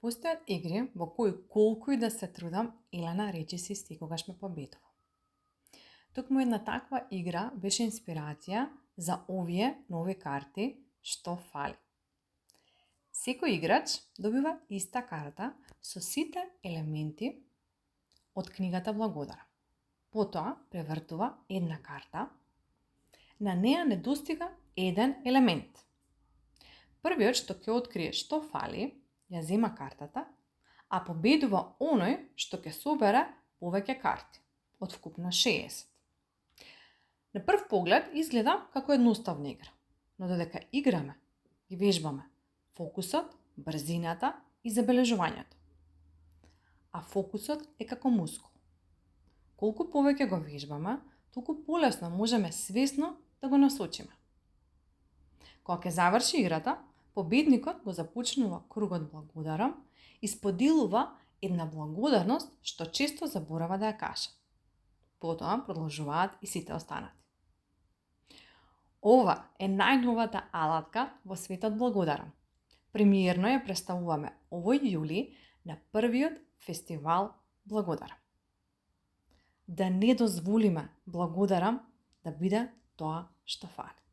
Постојат игри во кои колку и да се трудам, Елена речиси секогаш ме победува. Токму една таква игра беше инспирација за овие нови карти што фали. Секој играч добива иста карта со сите елементи од книгата Благодарам. Потоа превртува една карта, на неа недостига еден елемент. Првиот што ќе открие што фали, ја зема картата, а победува оној што ќе собере повеќе карти, од вкупно 60. На прв поглед изгледа како едноставна игра, но додека играме, ги вежбаме фокусот, брзината и забележувањето. А фокусот е како мускул. Колку повеќе го вежбаме, толку полесно можеме свесно да го насочиме. Кога ќе заврши играта, победникот го започнува кругот Благодарам и споделува една благодарност што често заборава да ја каже. Потоа продолжуваат и сите останати. Ова е најновата алатка во светот Благодарам. Премиерно ја представуваме овој јули на првиот фестивал Благодарам. Да не дозволиме Благодарам да биде тоа што фали.